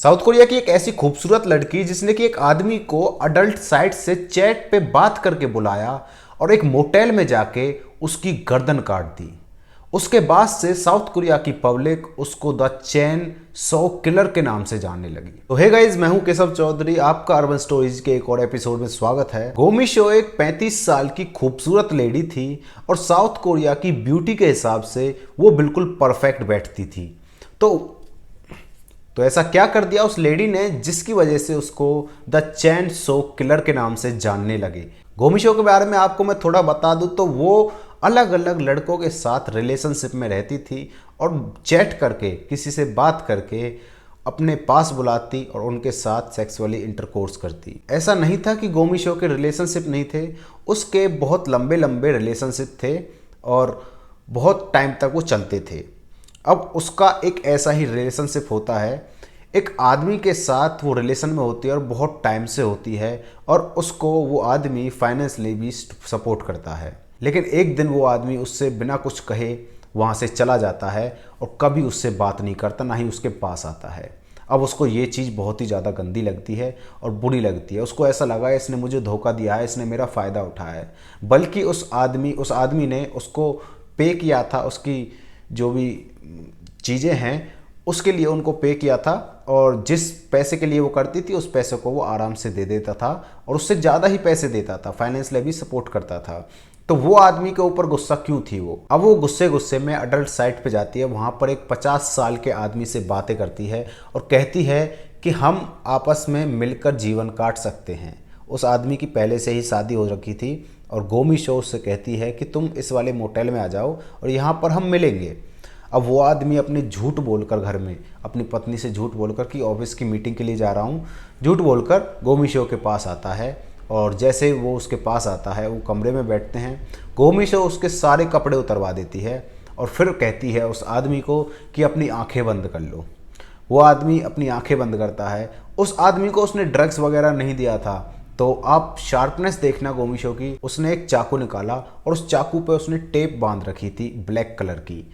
South Korea की एक ऐसी खूबसूरत लड़की जिसने कि एक आदमी को अडल्ट साइट से चैट पे बात करके बुलाया और एक मोटेल में जाके उसकी गर्दन काट दी। उसके बाद से साउथ कोरिया की पब्लिक उसको द चैन सो किलर के नाम से जानने लगी। तो हे गाइस, मैं हूं केशव चौधरी, आपका अर्बन स्टोरीज के एक और एपिसोड में स्वागत है। गोमी शो एक 35 साल की खूबसूरत लेडी थी और साउथ कोरिया की ब्यूटी के हिसाब से वो बिल्कुल परफेक्ट बैठती थी। तो ऐसा क्या कर दिया उस लेडी ने जिसकी वजह से उसको द चैन सो किलर के नाम से जानने लगे। गोमी शो के बारे में आपको मैं थोड़ा बता दूं तो वो अलग अलग लड़कों के साथ रिलेशनशिप में रहती थी और चैट करके, किसी से बात करके अपने पास बुलाती और उनके साथ सेक्सुअली इंटरकोर्स करती। ऐसा नहीं था कि गोमी शो के रिलेशनशिप नहीं थे, उसके बहुत लंबे लंबे रिलेशनशिप थे और बहुत टाइम तक वो चलते थे। अब उसका एक ऐसा ही रिलेशनशिप होता है, एक आदमी के साथ वो रिलेशन में होती है और बहुत टाइम से होती है और उसको वो आदमी फाइनेंशियली भी सपोर्ट करता है। लेकिन एक दिन वो आदमी उससे बिना कुछ कहे वहाँ से चला जाता है और कभी उससे बात नहीं करता, ना ही उसके पास आता है। अब उसको ये चीज़ बहुत ही ज़्यादा गंदी लगती है और बुरी लगती है। उसको ऐसा लगा है इसने मुझे धोखा दिया है, इसने मेरा फ़ायदा उठाया है। बल्कि उस आदमी ने उसको पे किया था, उसकी जो भी चीज़ें हैं उसके लिए उनको पे किया था और जिस पैसे के लिए वो करती थी उस पैसे को वो आराम से दे देता था और उससे ज़्यादा ही पैसे देता था, फाइनेंशियली भी सपोर्ट करता था। तो वो आदमी के ऊपर गुस्सा क्यों थी वो? अब वो गुस्से गुस्से में अडल्ट साइट पे जाती है, वहाँ पर एक 50 साल के आदमी से बातें करती है और कहती है कि हम आपस में मिलकर जीवन काट सकते हैं। उस आदमी की पहले से ही शादी हो रखी थी और गोमी शो उससे कहती है कि तुम इस वाले मोटेल में आ जाओ और यहाँ पर हम मिलेंगे। अब वो आदमी अपने झूठ बोलकर घर में अपनी पत्नी से झूठ बोलकर कि ऑफिस की मीटिंग के लिए जा रहा हूँ, झूठ बोलकर गोमी शो के पास आता है और जैसे वो उसके पास आता है वो कमरे में बैठते हैं। गोमी शो उसके सारे कपड़े उतरवा देती है और फिर कहती है उस आदमी को कि अपनी आंखें बंद कर लो। वो आदमी अपनी आंखें बंद करता है। उस आदमी को उसने ड्रग्स वगैरह नहीं दिया था, तो आप शार्पनेस देखना गोमी शो की। उसने एक चाकू निकाला और उस चाकू पे उसने टेप बांध रखी थी ब्लैक कलर की,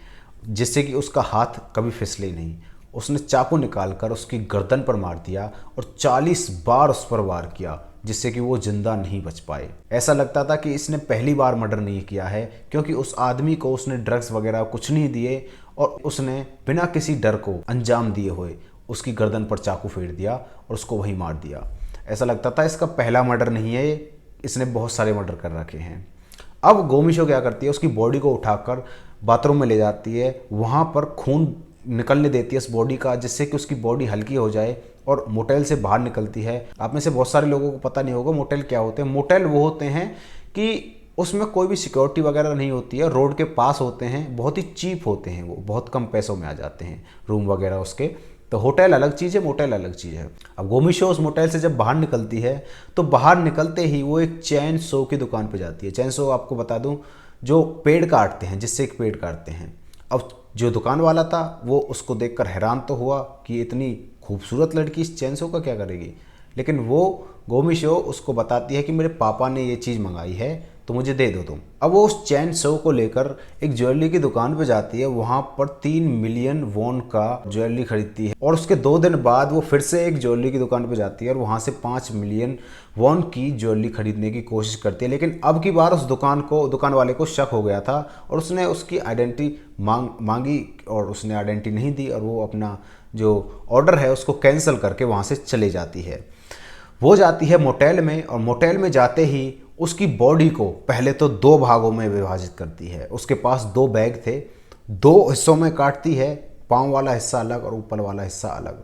जिससे कि उसका हाथ कभी फिसले नहीं। उसने चाकू निकालकर उसकी गर्दन पर मार दिया और 40 बार उस पर वार किया, जिससे कि वो जिंदा नहीं बच पाए। ऐसा लगता था कि इसने पहली बार मर्डर नहीं किया है, क्योंकि उस आदमी को उसने ड्रग्स वगैरह कुछ नहीं दिए और उसने बिना किसी डर को अंजाम दिए हुए उसकी गर्दन पर चाकू फेर दिया और उसको वहीं मार दिया। ऐसा लगता था इसका पहला मर्डर नहीं है, इसने बहुत सारे मर्डर कर रखे हैं। अब गोमी शो क्या करती है, उसकी बॉडी को उठाकर बाथरूम में ले जाती है, वहाँ पर खून निकलने देती है उस बॉडी का, जिससे कि उसकी बॉडी हल्की हो जाए और मोटेल से बाहर निकलती है। आप में से बहुत सारे लोगों को पता नहीं होगा मोटेल क्या होते हैं। मोटेल वो होते हैं कि उसमें कोई भी सिक्योरिटी वगैरह नहीं होती है, रोड के पास होते हैं, बहुत ही चीप होते हैं, वो बहुत कम पैसों में आ जाते हैं रूम वगैरह उसके। तो होटल अलग चीज़ है, मोटेल अलग चीज़ है। अब गोमी शो उस मोटेल से जब बाहर निकलती है तो बाहर निकलते ही वो एक चैन सो की दुकान पर जाती है। चैन सो आपको बता दूं, जो पेड़ काटते हैं, जिससे एक पेड़ काटते हैं। अब जो दुकान वाला था वो उसको देखकर हैरान तो हुआ कि इतनी खूबसूरत लड़की इस चैन सो का क्या करेगी, लेकिन वो गोमी शो उसको बताती है कि मेरे पापा ने ये चीज़ मंगाई है तो मुझे दे दो तुम। अब वो उस चैन सो को लेकर एक ज्वेलरी की दुकान पे जाती है, वहाँ पर 3 मिलियन वॉन का ज्वेलरी खरीदती है और उसके 2 दिन बाद वो फिर से एक ज्वेलरी की दुकान पे जाती है और वहाँ से 5 मिलियन वॉन की ज्वेलरी खरीदने की कोशिश करती है। लेकिन अब की बार उस दुकान वाले को शक हो गया था और उसने उसकी आइडेंटिटी मांगी और उसने आइडेंटिटी नहीं दी और वो अपना जो ऑर्डर है उसको कैंसिल करके वहाँ से चली जाती है। वो जाती है मोटेल में और मोटेल में जाते ही उसकी बॉडी को पहले तो 2 भागों में विभाजित करती है। उसके पास 2 बैग थे, 2 हिस्सों में काटती है, पाँव वाला हिस्सा अलग और ऊपर वाला हिस्सा अलग।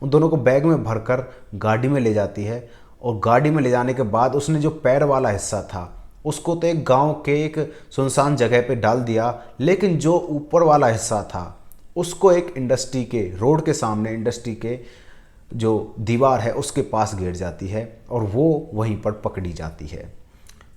उन दोनों को बैग में भरकर गाड़ी में ले जाती है और गाड़ी में ले जाने के बाद उसने जो पैर वाला हिस्सा था उसको तो एक गांव के एक सुनसान जगह पे डाल दिया, लेकिन जो ऊपर वाला हिस्सा था उसको एक इंडस्ट्री के रोड के सामने, इंडस्ट्री के जो दीवार है उसके पास गिर जाती है और वो वहीं पर पकड़ी जाती है।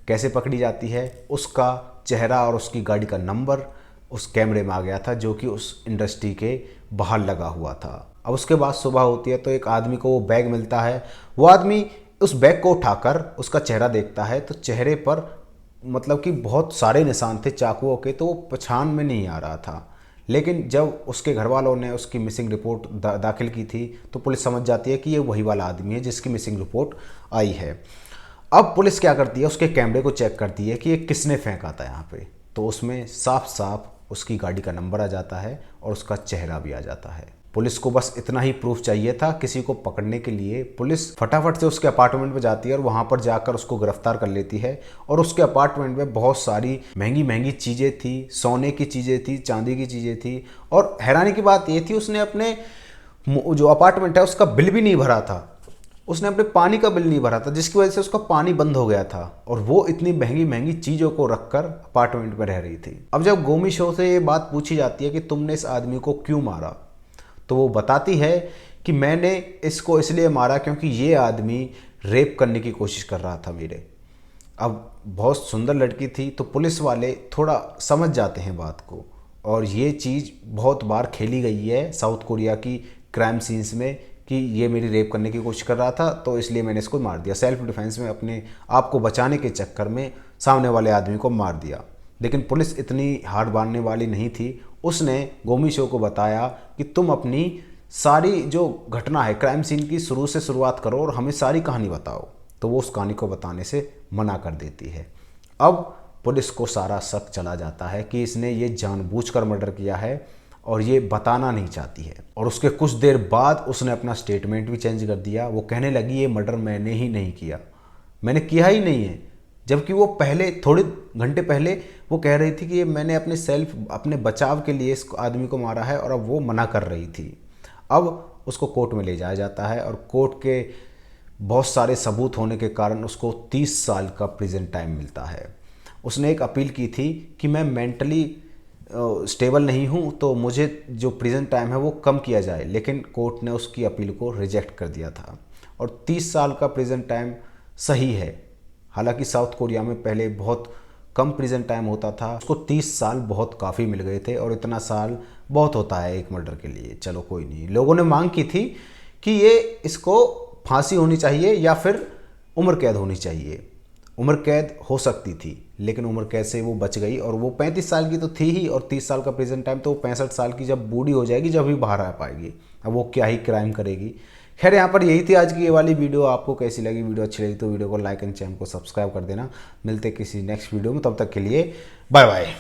कैसे पकड़ी जाती है? उसका चेहरा और उसकी गाड़ी का नंबर उस कैमरे में आ गया था जो कि उस इंडस्ट्री के बाहर लगा हुआ था। अब उसके बाद सुबह होती है तो एक आदमी को वो बैग मिलता है। वो आदमी उस बैग को उठाकर उसका चेहरा देखता है तो चेहरे पर मतलब कि बहुत सारे निशान थे चाकुओं के, तो वो पहचान में नहीं आ रहा था। लेकिन जब उसके घर वालों ने उसकी मिसिंग रिपोर्ट दाखिल की थी तो पुलिस समझ जाती है कि ये वही वाला आदमी है जिसकी मिसिंग रिपोर्ट आई है। अब पुलिस क्या करती है, उसके कैमरे को चेक करती है कि ये किसने फेंका था यहाँ पे, तो उसमें साफ साफ उसकी गाड़ी का नंबर आ जाता है और उसका चेहरा भी आ जाता है। पुलिस को बस इतना ही प्रूफ चाहिए था किसी को पकड़ने के लिए। पुलिस फटाफट से उसके अपार्टमेंट में जाती है और वहाँ पर जाकर उसको गिरफ्तार कर लेती है। और उसके अपार्टमेंट में बहुत सारी महंगी महंगी चीज़ें थी, सोने की चीज़ें थी, चांदी की चीज़ें थी। और हैरानी की बात ये थी, उसने अपने जो अपार्टमेंट है उसका बिल भी नहीं भरा था। उसने अपने पानी का बिल नहीं भरा था, जिसकी वजह से उसका पानी बंद हो गया था और वो इतनी महंगी महंगी चीज़ों को रखकर अपार्टमेंट में रह रही थी। अब जब गोमी शो से ये बात पूछी जाती है कि तुमने इस आदमी को क्यों मारा, तो वो बताती है कि मैंने इसको इसलिए मारा क्योंकि ये आदमी रेप करने की कोशिश कर रहा था मेरे। अब बहुत सुंदर लड़की थी तो पुलिस वाले थोड़ा समझ जाते हैं बात को, और ये चीज़ बहुत बार खेली गई है साउथ कोरिया की क्राइम सीन्स में कि ये मेरी रेप करने की कोशिश कर रहा था तो इसलिए मैंने इसको मार दिया। सेल्फ डिफेंस में अपने आप को बचाने के चक्कर में सामने वाले आदमी को मार दिया। लेकिन पुलिस इतनी हार मानने वाली नहीं थी। उसने गोमी शो को बताया कि तुम अपनी सारी जो घटना है क्राइम सीन की शुरू से शुरुआत करो और हमें सारी कहानी बताओ। तो वो उस कहानी को बताने से मना कर देती है। अब पुलिस को सारा शक चला जाता है कि इसने ये जानबूझकर मर्डर किया है और ये बताना नहीं चाहती है। और उसके कुछ देर बाद उसने अपना स्टेटमेंट भी चेंज कर दिया। वो कहने लगी ये मर्डर मैंने ही नहीं किया, मैंने किया ही नहीं है। जबकि वो पहले थोड़े घंटे पहले वो कह रही थी कि ये मैंने अपने बचाव के लिए इस आदमी को मारा है, और अब वो मना कर रही थी। अब उसको कोर्ट में ले जाया जाता है और कोर्ट के बहुत सारे सबूत होने के कारण उसको 30 साल का प्रिजन टाइम मिलता है। उसने एक अपील की थी कि मैं मेंटली स्टेबल नहीं हूँ तो मुझे जो प्रिजन टाइम है वो कम किया जाए, लेकिन कोर्ट ने उसकी अपील को रिजेक्ट कर दिया था। और 30 साल का प्रिजन टाइम सही है। हालांकि साउथ कोरिया में पहले बहुत कम प्रिजन टाइम होता था, उसको 30 साल बहुत काफ़ी मिल गए थे, और इतना साल बहुत होता है एक मर्डर के लिए। चलो कोई नहीं। लोगों ने मांग की थी कि ये इसको फांसी होनी चाहिए या फिर उम्र कैद होनी चाहिए। उम्र कैद हो सकती थी लेकिन उम्र कैद से वो बच गई, और वो 35 साल की तो थी ही, और 30 साल का प्रिजन टाइम, तो वो 65 साल की जब बूढ़ी हो जाएगी जब भी बाहर आ पाएगी। अब वो क्या ही क्राइम करेगी। खैर यहाँ पर यही थी आज की ये वाली वीडियो। आपको कैसी लगी? वीडियो अच्छी लगी तो वीडियो को लाइक एंड चैनल को सब्सक्राइब कर देना। मिलते किसी नेक्स्ट वीडियो में, तब तक के लिए बाय बाय।